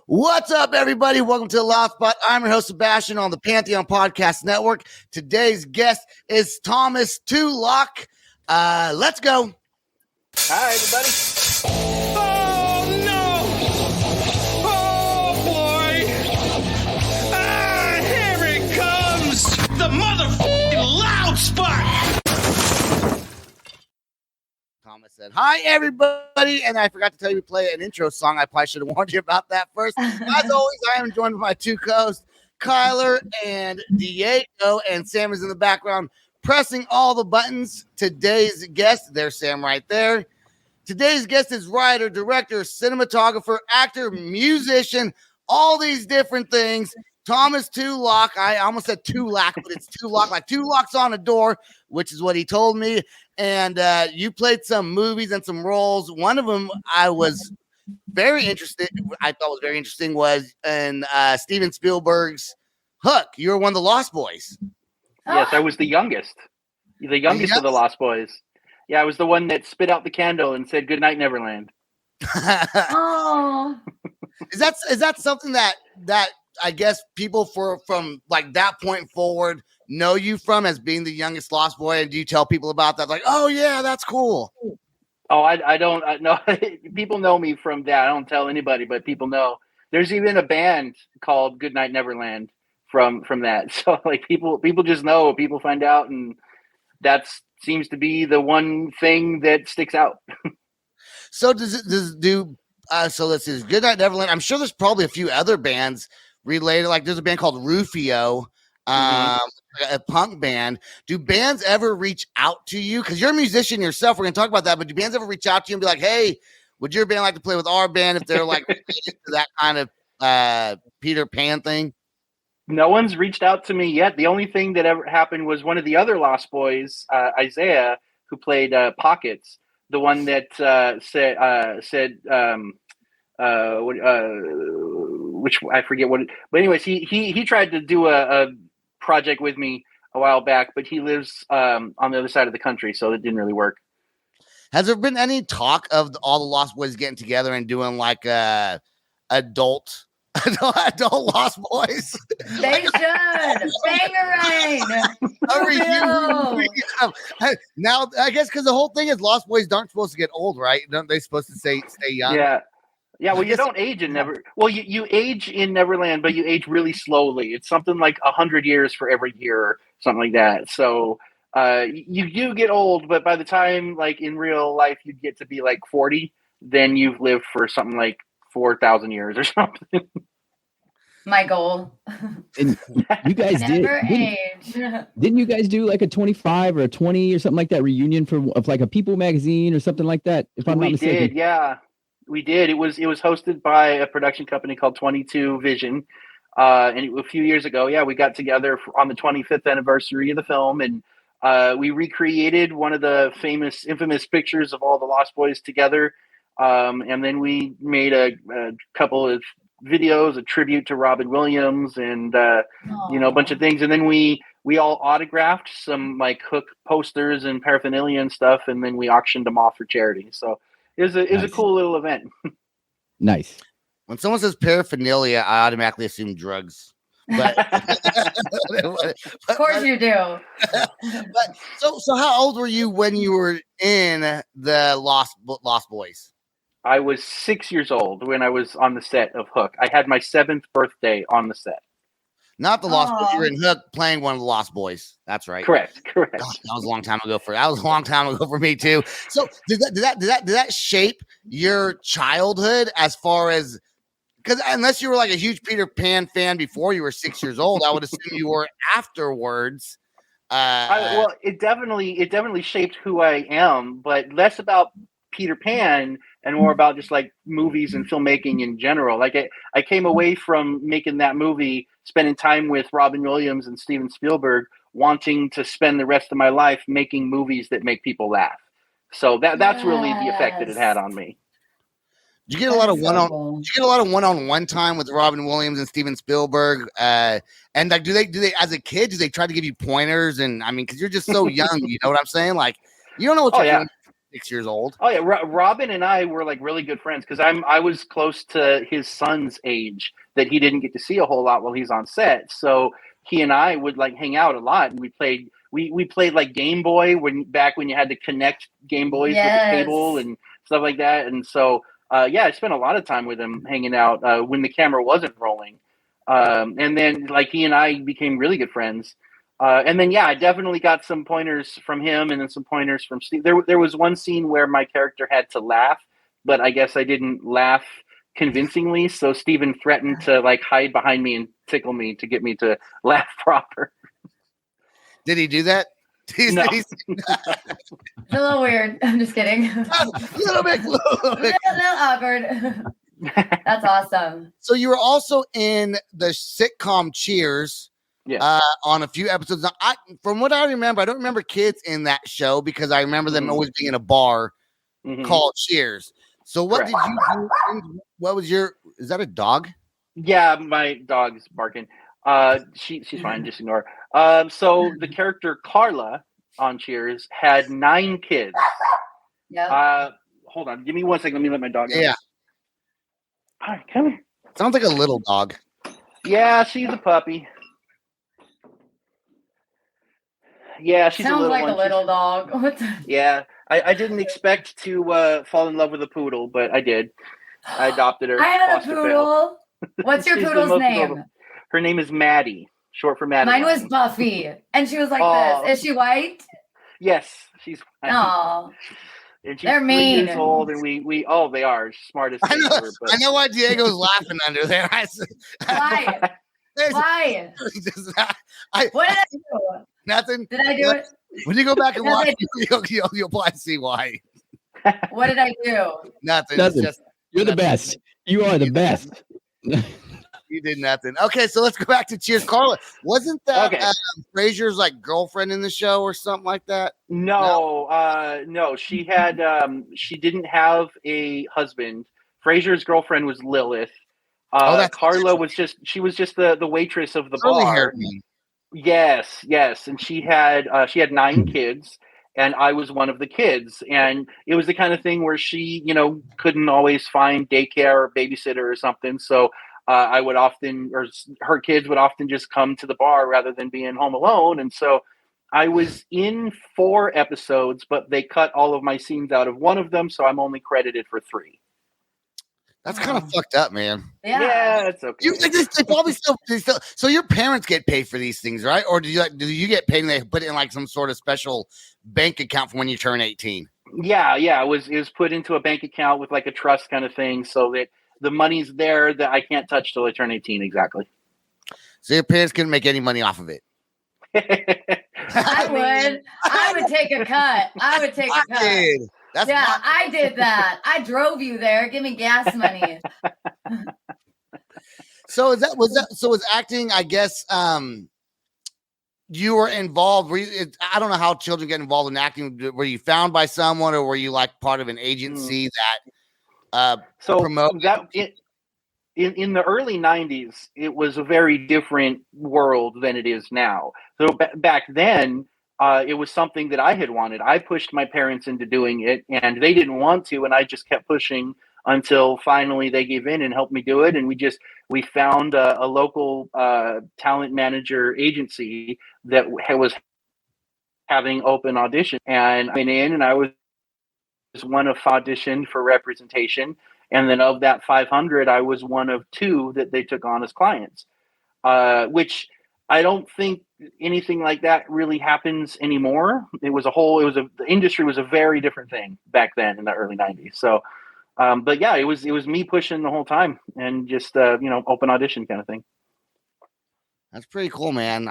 What's up, everybody? Welcome to the Lost Spot. I'm your host, Sebastian, on the Pantheon Podcast Network. Today's guest is Thomas Tulak. Let's go. Hi, everybody. Oh, no. Oh, boy. Here it comes. The motherfucking Loud Spot. Thomas said, hi, everybody. And I forgot to tell you to play an intro song. I probably should have warned you about that first. As always, I am joined by my two co-hosts, Kyler and Diego. And Sam is in the background pressing all the buttons. Today's guest, there's Sam right there. Today's guest is writer, director, cinematographer, actor, musician, all these different things. Thomas Tulak. I almost said Tulak, but it's Tulak, like two locks on a door, which is what he told me. And you played some movies and some roles. One of them I was very interested. I thought was very interesting was in Steven Spielberg's Hook. You were one of the Lost Boys. Yes, I was the youngest of the Lost Boys. Yeah, I was the one that spit out the candle and said "Good night, Neverland." Oh, Is that something that I guess people from like that point forward know you from as being the youngest Lost Boy? And do you tell people about that? Like, oh yeah, that's cool. Oh, I don't know. People know me from that. I don't tell anybody, but people know. There's even a band called "Good Night, Neverland" from that. So like people just know. People find out, and that seems to be the one thing that sticks out. So so this is Good Night Neverland. I'm sure there's probably a few other bands related. Like there's a band called Rufio, a punk band. Do bands ever reach out to you? Because you're a musician yourself. We're gonna talk about that, but do bands ever reach out to you and be like, hey, would your band like to play with our band if they're like into that kind of Peter Pan thing? No one's reached out to me yet. The only thing that ever happened was one of the other Lost Boys, Isaiah, who played Pockets, the one that said which I forget what. But anyways, he tried to do a project with me a while back, but he lives on the other side of the country, so it didn't really work. Has there been any talk of all the Lost Boys getting together and doing like adult Lost Boys? they should. Bangarang. A reunion. Now, I guess because the whole thing is Lost Boys aren't supposed to get old, right? Aren't they supposed to stay young? Yeah. Well, you don't age in you age in Neverland, but you age really slowly. It's something like 100 years for every year, or something like that. So you do get old, but by the time, like in real life, you get to be like 40, then you've lived for something like 4,000 years or something. My goal. And you guys didn't you guys do like a 25 or a 20 or something like that reunion of like a People magazine or something like that? If I'm not mistaken. We did, yeah, we did. It was hosted by a production company called 22 Vision, and a few years ago, yeah, we got together on the 25th anniversary of the film, and we recreated one of the infamous pictures of all the Lost Boys together, and then we made a couple of videos, a tribute to Robin Williams, and a bunch of things, and then we all autographed some like Hook posters and paraphernalia and stuff, and then we auctioned them off for charity. So it was a cool little event. Nice. When someone says paraphernalia, I automatically assume drugs. But Of course you do. But so how old were you when you were in the Lost Boys? I was 6 years old when I was on the set of Hook. I had my 7th birthday on the set. Not the Lost Boys. You were in Hook playing one of the Lost Boys. That's right. Correct. Gosh, that was a long time ago for me too. So did that shape your childhood as far as, because unless you were like a huge Peter Pan fan before you were 6 years old, I would assume you were afterwards. Well, it definitely shaped who I am, but less about Peter Pan and more about just like movies and filmmaking in general. Like I came away from making that movie, spending time with Robin Williams and Steven Spielberg, wanting to spend the rest of my life making movies that make people laugh. So that's really the effect that it had on me. Did you get a lot of one-on-one time with Robin Williams and Steven Spielberg? And like, do they as a kid, do they try to give you pointers? And I mean, because you're just so young, you know what I'm saying? Like, you don't know what you're doing. 6 years old. Oh yeah, Robin and I were like really good friends because I was close to his son's age that he didn't get to see a whole lot while he's on set. So he and I would like hang out a lot, and we played like Game Boy back when you had to connect Game Boys with the cable and stuff like that. And so I spent a lot of time with him hanging out when the camera wasn't rolling. And then like he and I became really good friends. And then, I definitely got some pointers from him and then some pointers from Steve. There was one scene where my character had to laugh, but I guess I didn't laugh convincingly. So Steven threatened to like hide behind me and tickle me to get me to laugh proper. Did he do that? No. It's a little weird. I'm just kidding. A little bit. A little awkward. That's awesome. So you were also in the sitcom Cheers. Yeah. On a few episodes. Now, from what I remember, I don't remember kids in that show because I remember them always being in a bar called Cheers. So what did you do? What was is that a dog? Yeah, my dog's barking. She's fine, just ignore her. So the character Carla on Cheers had 9 kids. Yeah. Hold on, give me 1 second. Let me let my dog out. Yeah. All right, come here. Sounds like a little dog. Yeah, she's a puppy. Yeah, she's Sounds a little like one. a little dog. What the? Yeah, I didn't expect to fall in love with a poodle, but I did. I adopted her. I had a foster poodle. What's your She's the poodle's most name? adorable. Her name is Maddie, short for Maddie. Mine was Buffy, and she was like this. Is she white? Yes, she's white. Oh, And she's they're 3 mean. years old, and they are smartest I know, ever. But I know why Diego's laughing under there. Why? Why? What did I do? Nothing. Did I do it? When you go back and watch, you'll probably see why. What did I do? Nothing. Nothing. It's just, You're the best. You are the best. you did nothing. Okay, so let's go back to Cheers. Carla, wasn't that Frasier's like girlfriend in the show or something like that? No. She had she didn't have a husband. Frasier's girlfriend was Lilith. Carla was just the waitress of the bar. Yes, and she had 9 kids, and I was one of the kids, and it was the kind of thing where she couldn't always find daycare or babysitter or something, so I would often, or her kids would often just come to the bar rather than being home alone, and so I was in 4 episodes, but they cut all of my scenes out of one of them, so I'm only credited for 3. That's kind of fucked up, man. Yeah, it's okay. They probably still. So your parents get paid for these things, right? Or do you get paid and they put it in like some sort of special bank account for when you turn 18? Yeah. It was put into a bank account with like a trust kind of thing, so that the money's there that I can't touch till I turn 18. Exactly. So your parents couldn't make any money off of it. I would take a cut. I would take a cut. I did that. I drove you there. Give me gas money. So was acting, I guess, you were involved. I don't know how children get involved in acting. Were you found by someone, or were you like part of an agency that promoted that? In the early 90s, it was a very different world than it is now. So back then, it was something that I had wanted. I pushed my parents into doing it, and they didn't want to, and I just kept pushing until finally they gave in and helped me do it. And we found a local talent manager agency that was having open audition, and I went in, and I was one of auditioned for representation. And then of that 500, I was one of 2 that they took on as clients, which I don't think anything like that really happens anymore. The industry was a very different thing back then in the early 90s. So, but yeah, it was me pushing the whole time and just, open audition kind of thing. That's pretty cool, man.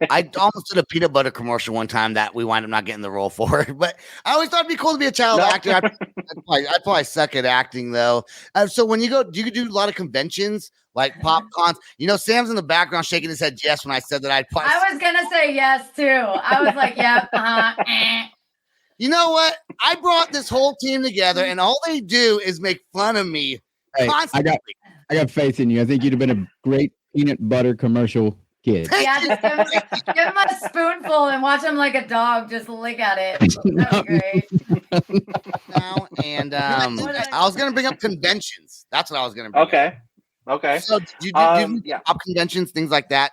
I almost did a peanut butter commercial one time that we wound up not getting the role for, but I always thought it'd be cool to be a child actor. I'd probably suck at acting though. So when do you do a lot of conventions like pop cons? Sam's in the background shaking his head yes when I said that I was gonna say yes too. I was like, yep, You know what? I brought this whole team together, and all they do is make fun of me constantly. I got faith in you. I think you'd have been a great peanut butter commercial kid. Yeah, just give him a spoonful and watch him like a dog just lick at it. That'd be great. Now, and I was gonna bring up conventions. That's what I was gonna bring up. Okay. So do you do up conventions, things like that?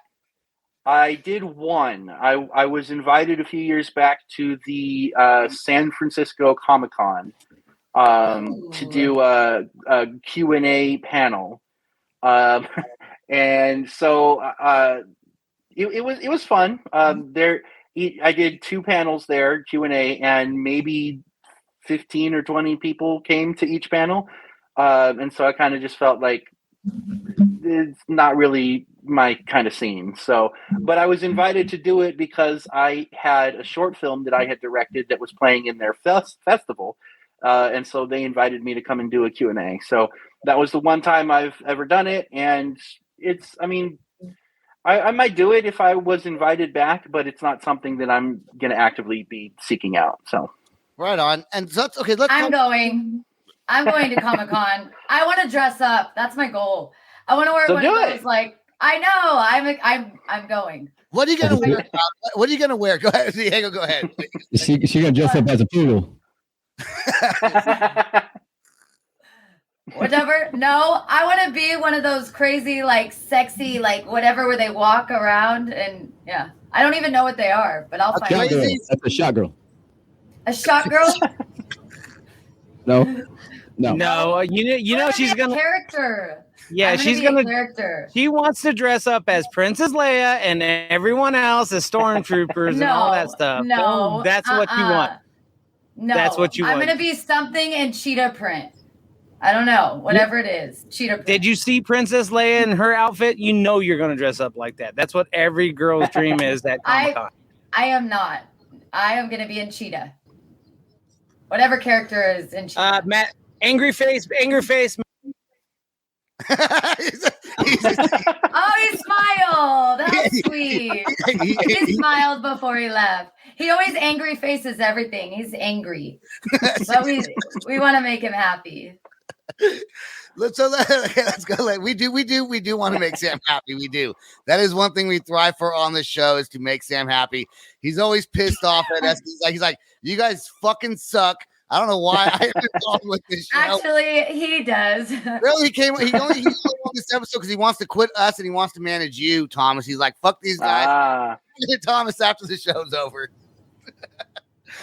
I did one. I was invited a few years back to the San Francisco Comic-Con to do a Q&A panel. And so it was fun. I did 2 panels there, Q&A, and maybe 15 or 20 people came to each panel. And so I kind of just felt like it's not really my kind of scene. So, but I was invited to do it because I had a short film that I had directed that was playing in their festival. And so they invited me to come and do a Q&A. So that was the one time I've ever done it. And I might do it if I was invited back, but it's not something that I'm going to actively be seeking out. So right on. And so that's okay. I'm going to Comic-Con. I want to dress up. That's my goal. I want to wear one of those, like, I know. I'm going. What are you gonna wear? What are you gonna wear? Go ahead, Diego. Go ahead. She gonna dress up as a poodle. Whatever. No, I want to be one of those crazy, like, sexy, like, whatever, where they walk around and yeah. I don't even know what they are, but I'll find out. That's a shot girl. A shot girl? No. You know she's gonna character. Yeah, she's gonna character. She wants to dress up as Princess Leia and everyone else as stormtroopers and all that stuff. No, that's what you want. No, that's what you want. I'm gonna be something in cheetah print. I don't know, whatever it is. Cheetah print. Did you see Princess Leia in her outfit? You know you're gonna dress up like that. That's what every girl's dream is. At Comic-Con. I am not. I am gonna be in cheetah. Whatever character is in cheetah. Matt, angry face. Oh, he smiled. That's sweet. He smiled before he left. He always angry faces everything. He's angry. But we want to make him happy. Let's go. We do want to make Sam happy. We do. That is one thing we thrive for on the show, is to make Sam happy. He's always pissed off at us. He's like, you guys fucking suck. I don't know why I am involved with this show. Actually, he does. Really, he only on this episode because he wants to quit us and he wants to manage you, Thomas. He's like, fuck these guys. Thomas, after the show's over.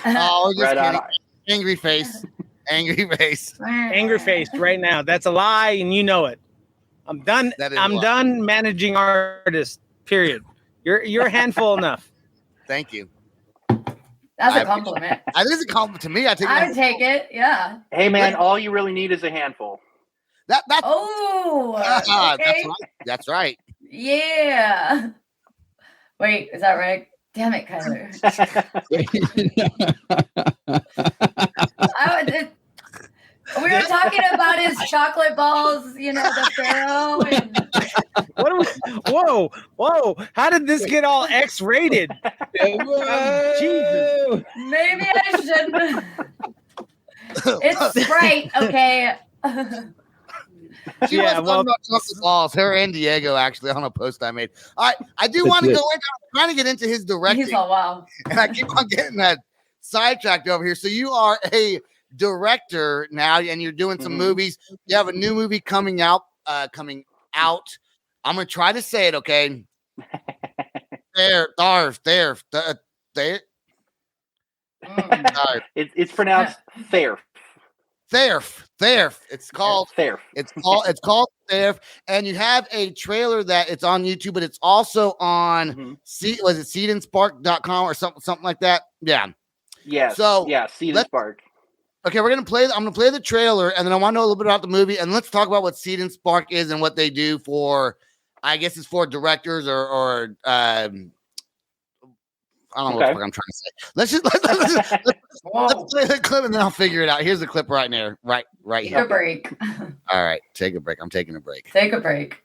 Oh, just kidding. Angry face. Angry face right now. That's a lie, and you know it. I'm done. I'm done managing artists. Period. You're a handful enough. Thank you. That's a compliment. That is a compliment to me. I would take it. Yeah. Hey man, all you really need is a handful. That's okay. That's right. Yeah. Wait, is that right? Damn it, Kyler. We were talking about his chocolate balls, the Pharaoh. Whoa! How did this get all X-rated? Jesus. Maybe I shouldn't. It's Sprite, okay. She was talking about chocolate balls. Her and Diego, actually, on a post I made. All right, I do want to go in. I'm trying to get into his directing. He's all wow. And I keep on getting that sidetracked over here. So you are a director now, and you're doing some movies. You have a new movie coming out. I'm gonna try to say it, okay? THÆRF. It's pronounced THÆRF. THÆRF. It's called THÆRF. It's called THÆRF, and you have a trailer that it's on YouTube, but it's also on was it seedandspark.com or something like that? Yeah. Yeah. So Seed and Spark. Okay, I'm gonna play the trailer, and then I want to know a little bit about the movie, and let's talk about what Seed and Spark is and what they do for. I guess it's for directors or I don't know what the fuck I'm trying to say. Let's play the clip and then I'll figure it out. Here's the clip right here. Right here. Take a break. All right, take a break. I'm taking a break. Take a break.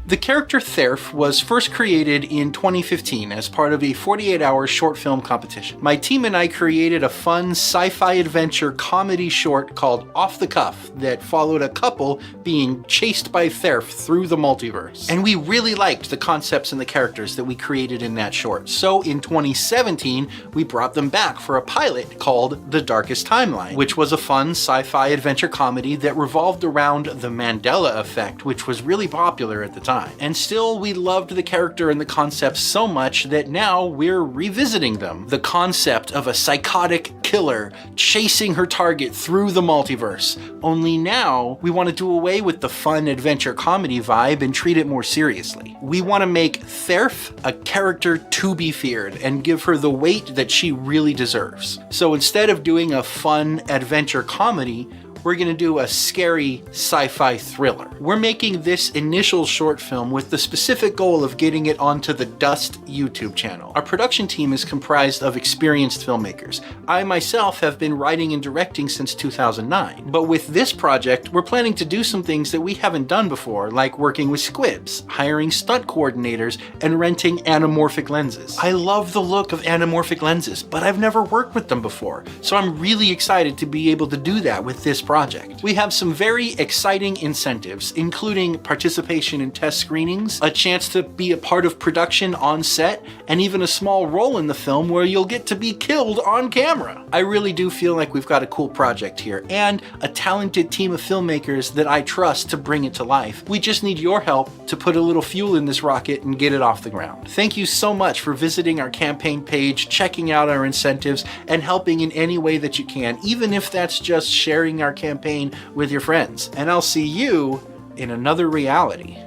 The character THÄRF was first created in 2015 as part of a 48-hour short film competition. My team and I created a fun sci-fi adventure comedy short called Off the Cuff that followed a couple being chased by THÄRF through the multiverse. And we really liked the concepts and the characters that we created in that short. So in 2017, we brought them back for a pilot called The Darkest Timeline, which was a fun sci-fi adventure comedy that revolved around the Mandela effect, which was really popular at the time. And still, we loved the character and the concepts so much that now we're revisiting them. The concept of a psychotic killer chasing her target through the multiverse. Only now, we want to do away with the fun adventure comedy vibe and treat it more seriously. We want to make THÄRF a character to be feared and give her the weight that she really deserves. So instead of doing a fun adventure comedy, we're going to do a scary sci-fi thriller. We're making this initial short film with the specific goal of getting it onto the Dust YouTube channel. Our production team is comprised of experienced filmmakers. I myself have been writing and directing since 2009. But with this project, we're planning to do some things that we haven't done before, like working with squibs, hiring stunt coordinators, and renting anamorphic lenses. I love the look of anamorphic lenses, but I've never worked with them before, so I'm really excited to be able to do that with this project. We have some very exciting incentives, including participation in test screenings, a chance to be a part of production on set, and even a small role in the film where you'll get to be killed on camera. I really do feel like we've got a cool project here, and a talented team of filmmakers that I trust to bring it to life. We just need your help to put a little fuel in this rocket and get it off the ground. Thank you so much for visiting our campaign page, checking out our incentives, and helping in any way that you can, even if that's just sharing our campaign with your friends. And I'll see you in another reality.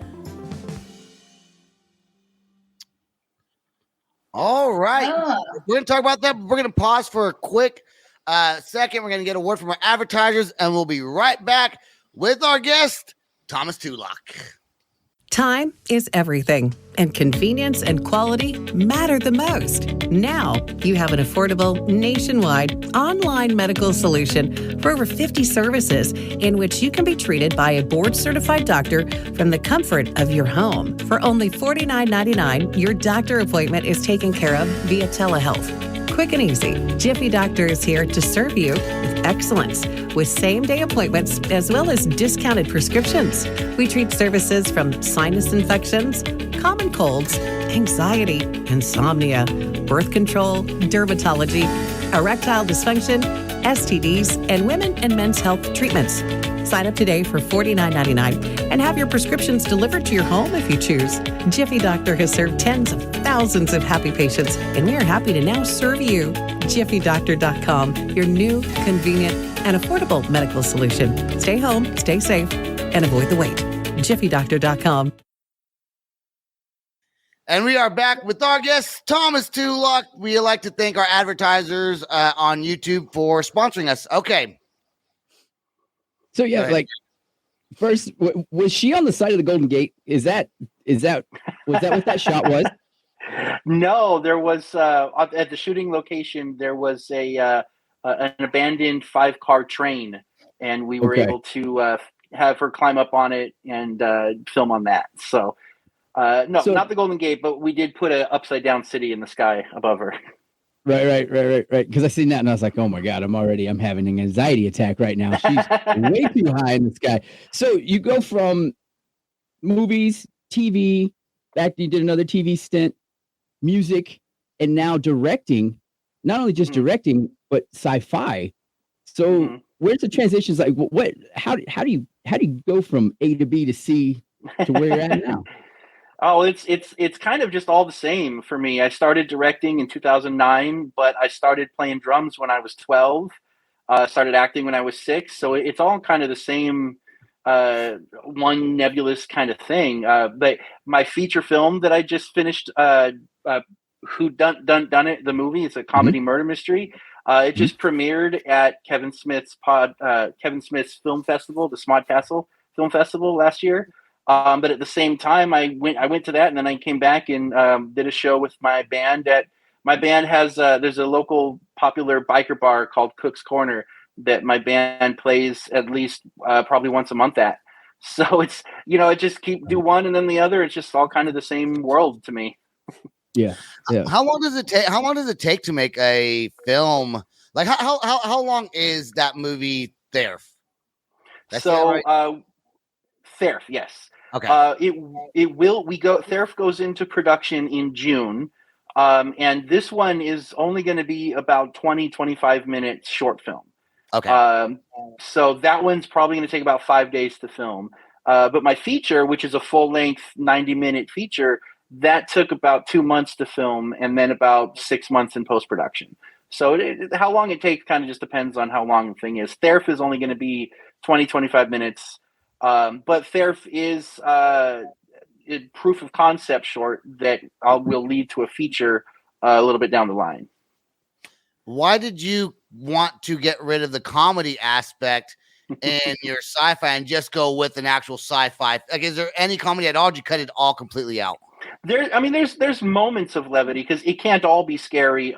All right. We're going to talk about that, but we're going to pause for a quick second. We're going to get a word from our advertisers, and we'll be right back with our guest, Thomas Tulak. Time is everything, and convenience and quality matter the most. Now, you have an affordable, nationwide, online medical solution for over 50 services in which you can be treated by a board-certified doctor from the comfort of your home. For only $49.99, your doctor appointment is taken care of via telehealth. Quick and easy, Jiffy Doctor is here to serve you with excellence, with same-day appointments as well as discounted prescriptions. We treat services from sinus infections, common colds, anxiety, insomnia, birth control, dermatology, erectile dysfunction, STDs, and women and men's health treatments. Sign up today for $49.99 and have your prescriptions delivered to your home if you choose. Jiffy Doctor has served tens of thousands of happy patients, and we are happy to now serve you. JiffyDoctor.com, your new, convenient, and affordable medical solution. Stay home, stay safe, and avoid the wait. JiffyDoctor.com. And we are back with our guest, Thomas Tulak. We like to thank our advertisers on YouTube for sponsoring us. Okay. So yeah, like first, was she on the side of the Golden Gate? Was that what that shot was? No, there was at the shooting location. There was an abandoned 5-car train, and we were able to have her climb up on it and film on that. So, no, not the Golden Gate, but we did put an upside down city in the sky above her. Right. Because I seen that and I was like, oh my God, I'm having an anxiety attack right now. She's way too high in the sky. So you go from movies, TV, back you did another TV stint, music, and now directing. Not only just directing, but sci-fi. So where's the transitions? Like, what? How do you go from A to B to C to where you're at now? Oh, it's kind of just all the same for me. I started directing in 2009, but I started playing drums when I was 12. Started acting when I was 6. So it's all kind of the same one nebulous kind of thing. But my feature film that I just finished, Who Done It, the movie, it's a comedy murder mystery. It just premiered at Kevin Smith's film festival, the Smodcastle Film Festival last year. But at the same time, I went to that, and then I came back and did a show with my band. My band has there's a local popular biker bar called Cook's Corner that my band plays at least probably once a month at. So it's, it just do one and then the other. It's just all kind of the same world to me. Yeah. How long does it take? How long does it take to make a film? Like how long is that movie THÄRF? THÄRF, yes. Okay. THÄRF goes into production in June. And this one is only going to be about 20-25 minutes short film. Okay. So that one's probably going to take about 5 days to film. But my feature, which is a full length 90-minute feature, that took about 2 months to film and then about 6 months in post production. So how long it takes kind of just depends on how long the thing is. THÄRF is only going to be 20-25 minutes. But THÄRF is a proof of concept short that will lead to a feature a little bit down the line. Why did you want to get rid of the comedy aspect in your sci-fi and just go with an actual sci-fi? Like, is there any comedy at all? Or did you cut it all completely out? There's moments of levity because it can't all be scary.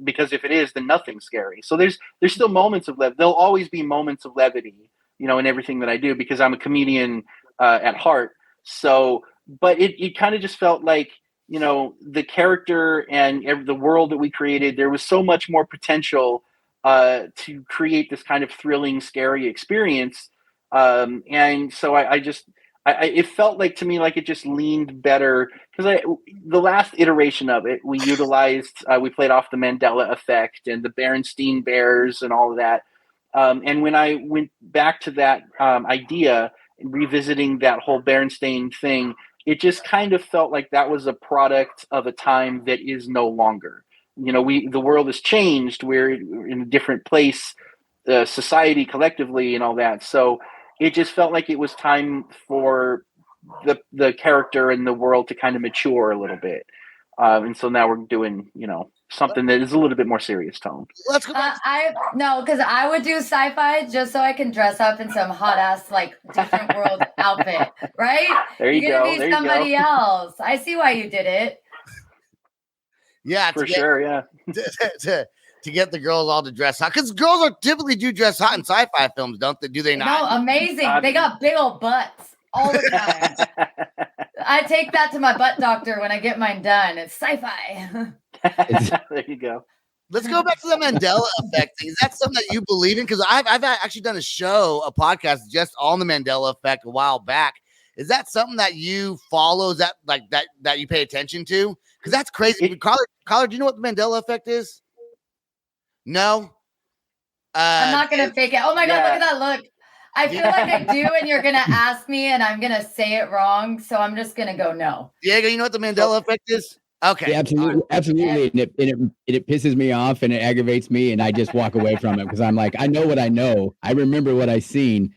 Because if it is, then nothing's scary. So there's still moments of levity. There'll always be moments of levity, in everything that I do because I'm a comedian at heart. So, but it kind of just felt like, the character and the world that we created, there was so much more potential to create this kind of thrilling, scary experience. And so it felt like to me like it just leaned better because the last iteration of it, we played off the Mandela effect and the Berenstain Bears and all of that. And when I went back to that idea and revisiting that whole Berenstain thing, it just kind of felt like that was a product of a time that is no longer. The world has changed. We're in a different place, society collectively and all that. So it just felt like it was time for the character and the world to kind of mature a little bit. And so now we're doing, something that is a little bit more serious tone. Let's go back. Because I would do sci-fi just so I can dress up in some hot ass different world outfit, right? There you You're go. gonna be somebody else. I see why you did it. Yeah, for sure. Yeah. To get the girls all to dress hot, because girls typically do dress hot in sci-fi films, don't they? Do they not? No, amazing. They got big old butts all the time. I take that to my butt doctor when I get mine done. It's sci-fi. There you go. Let's go back to the Mandela effect thing. Is that something that you believe in? Because I've actually done a podcast just on the Mandela effect a while back. Is that something that you follow? Is that that you pay attention to? Because that's crazy. Collar, do you know what the Mandela effect is? No. I'm not gonna fake it. Oh my God, look at that look. I feel like I do, and you're gonna ask me, and I'm gonna say it wrong. So I'm just gonna go no. Diego, you know what the Mandela effect is? Okay. Yeah, absolutely. And it pisses me off and it aggravates me, and I just walk away from it because I'm like, I know what I know. I remember what I've seen.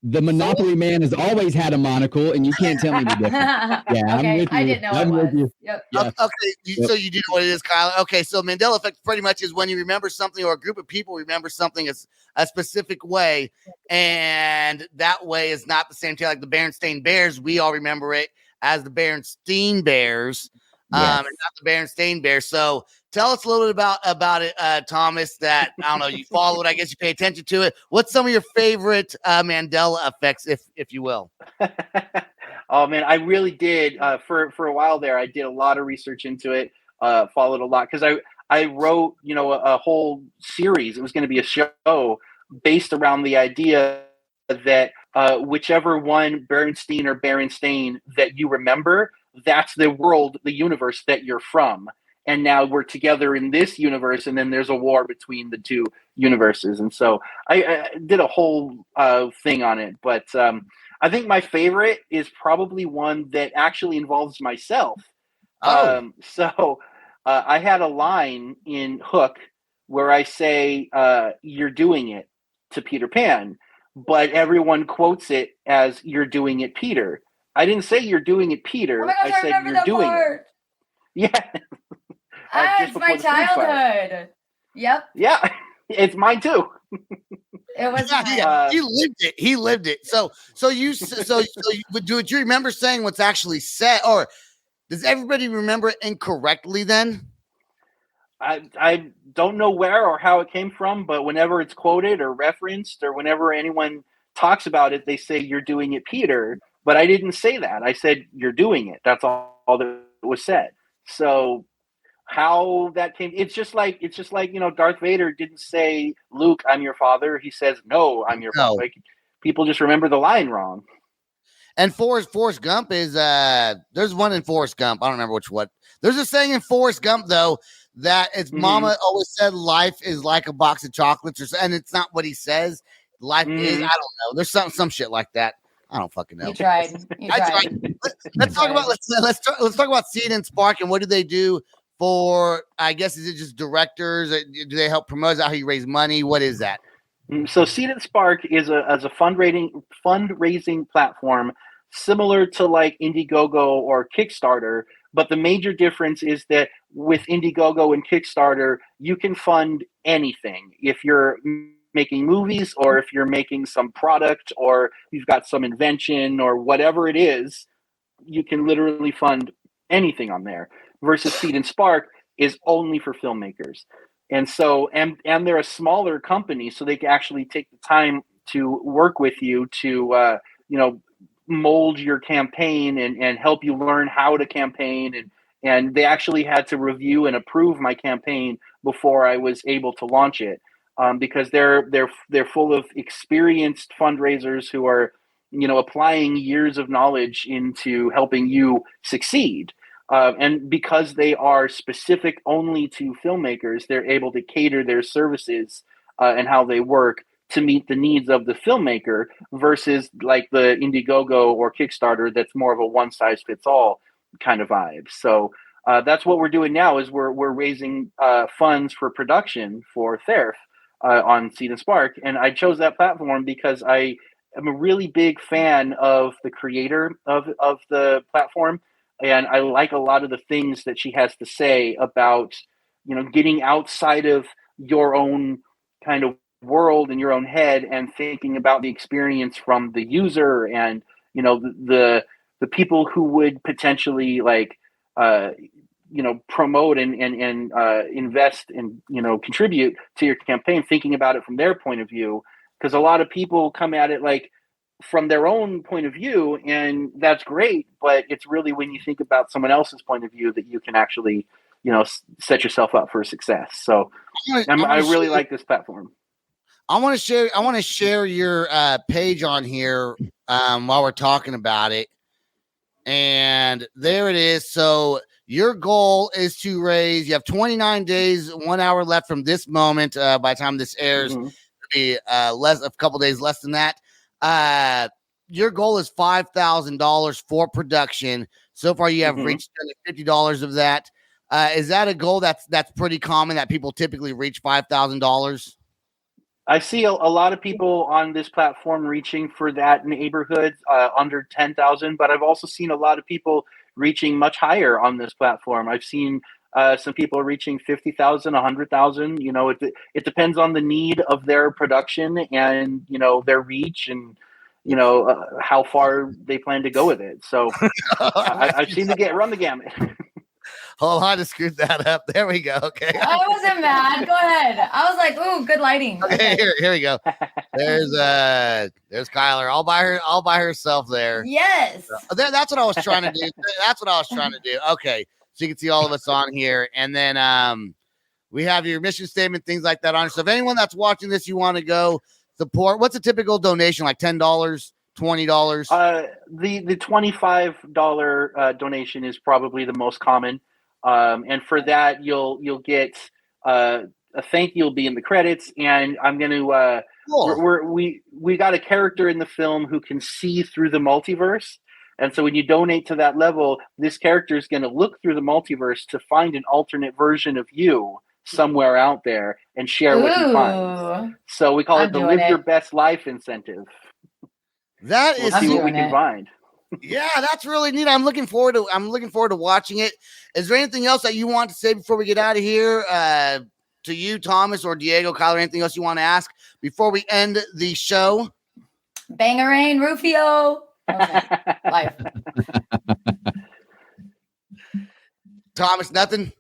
The Monopoly man has always had a monocle, and you can't tell me the difference. Yeah, okay, I'm with you. I didn't know it was. Yep. Yeah. Okay, so you do know what it is, Kyle. Okay, so Mandela effect pretty much is when you remember something or a group of people remember something as a specific way, and that way is not the same thing. Like the Berenstain Bears, we all remember it as the Berenstain Bears, and not the Berenstain Bears. So tell us a little bit about it, Thomas, that, I don't know, you follow it, I guess you pay attention to it. What's some of your favorite Mandela effects, if you will? Oh, man, I really did. For a while there, I did a lot of research into it, followed a lot, because I wrote, a whole series. It was going to be a show based around the idea that whichever one Berenstain or Berenstain that you remember, that's the world, the universe that you're from. And now we're together in this universe, and then there's a war between the two universes. And so I did a whole thing on it. But I think my favorite is probably one that actually involves myself. So I had a line in Hook where I say, "You're doing it" to Peter Pan, but everyone quotes it as "You're doing it, Peter." I didn't say "You're doing it, Peter." Oh my gosh, I said "You're doing it." Yeah. It's my childhood. Yep. Yeah, it's mine too. It was. He lived it. He lived it. So you do you remember saying what's actually said, or does everybody remember it incorrectly? Then I don't know where or how it came from, but whenever it's quoted or referenced, or whenever anyone talks about it, they say, "You're doing it, Peter." But I didn't say that. I said, "You're doing it." That's all that was said. So how that came, it's just like, Darth Vader didn't say, "Luke, I'm your father." He says, "No, I'm your father." Like, people just remember the line wrong. And Forrest Gump is there's one in Forrest Gump. I don't remember which one. There's a saying in Forrest Gump though that his mama always said life is like a box of chocolates, and it's not what he says. Life is, I don't know. There's some shit like that. I don't fucking know. You tried. Let's talk about Seed and Spark, and what do they do for? I guess, is it just directors? Do they help promote? Is that how you raise money? What is that? So Seed and Spark is a fundraising platform similar to like Indiegogo or Kickstarter, but the major difference is that with Indiegogo and Kickstarter, you can fund anything. If you're making movies, or if you're making some product, or you've got some invention or whatever it is, you can literally fund anything on there. Versus Seed and Spark is only for filmmakers. And so, and they're a smaller company, so they can actually take the time to work with you to, mold your campaign and help you learn how to campaign. And they actually had to review and approve my campaign before I was able to launch it, because they're full of experienced fundraisers who are, applying years of knowledge into helping you succeed. And because they are specific only to filmmakers, they're able to cater their services and how they work to meet the needs of the filmmaker, versus like the Indiegogo or Kickstarter that's more of a one-size-fits-all kind of vibe. So that's what we're doing now, is we're raising funds for production for THÆRF on Seed and Spark. And I chose that platform because I am a really big fan of the creator of the platform. And I like a lot of the things that she has to say about, getting outside of your own kind of world in your own head and thinking about the experience from the user and, the people who would potentially like, promote and invest and, contribute to your campaign, thinking about it from their point of view. Because a lot of people come at it like from their own point of view, and that's great, but it's really when you think about someone else's point of view that you can actually, set yourself up for success. So I really like this platform. I want to share your page on here while we're talking about it. And there it is. So your goal is to raise, you have 29 days, 1 hour left from this moment. By the time this airs, it'll be a couple days less than that. Your goal is $5,000 for production. So far, you have reached $50 of that. Is that a goal that's pretty common, that people typically reach $5,000? I see a lot of people on this platform reaching for that neighborhood under 10,000, but I've also seen a lot of people reaching much higher on this platform. I've seen some people reaching 50,000, 100,000. It depends on the need of their production and, their reach and, how far they plan to go with it. So I've seen run the gamut. Hold on, to screw that up. There we go. Okay. I wasn't mad. Go ahead. I was like, ooh, good lighting. Okay, here we go. There's Kyler all by herself there. Yes. So, that's what I was trying to do. Okay. So you can see all of us on here. And then we have your mission statement, things like that on it. So if anyone that's watching this, you want to go support, what's a typical donation? Like $10, $20? The $25 donation is probably the most common. And for that, you'll get a thank you will be in the credits, and I'm going to we got a character in the film who can see through the multiverse, and so when you donate to that level, this character is going to look through the multiverse to find an alternate version of you somewhere out there and share what he finds. So we call it the Live Your Best Life incentive. That we'll see what we can find. Yeah, that's really neat. I'm looking forward to watching it. Is there anything else that you want to say before we get out of here? To you, Thomas, or Diego, Kyler, anything else you want to ask before we end the show? Bangarang, Rufio. Okay. Life. Thomas, nothing?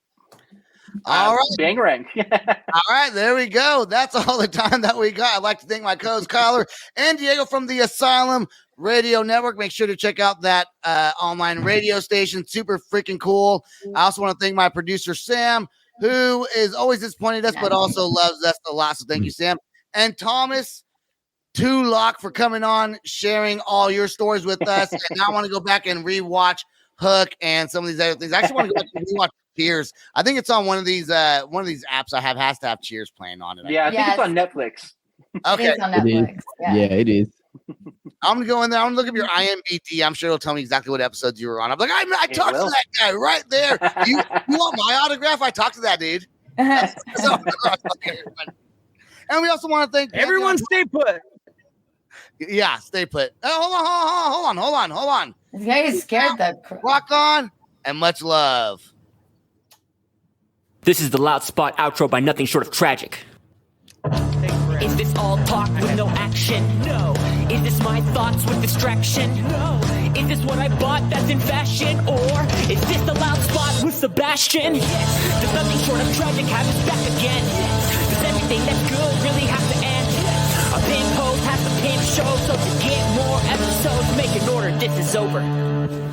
All right. Bangarang. All right, there we go. That's all the time that we got. I'd like to thank my co-host Kyler and Diego from the Asylum Radio Network. Make sure to check out that online radio station. Super freaking cool. I also want to thank my producer Sam, who is always disappointed us, but also loves us a lot. So thank you, Sam. And Thomas Tulak for coming on, sharing all your stories with us. And now I want to go back and rewatch Hook and some of these other things. I actually want to go back and rewatch Cheers. I think it's on one of these apps I have has to have Cheers playing on it. I think it's on Netflix. Okay. It is on Netflix. Yeah, it is. I'm gonna go in there. I'm gonna look up your IMDb. I'm sure it'll tell me exactly what episodes you were on. I'm like, I talked to that guy right there. You want my autograph? I talked to that dude. And we also want to thank everyone. Stay put. Yeah, stay put. Hold on. This guy is scared. Rock on and much love. This is the Loud Spot outro by Nothing Short of Tragic. Is this all talk with no action? No. Is this my thoughts with distraction? No. Is this what I bought that's in fashion? Or is this the Loud Spot with Sebastian? Yes. Does Nothing Short of Tragic have his back again? Yes. Does everything that's good really have to end? Yes. A pimp host has to pimp show, so to get more episodes, make an order, this is over.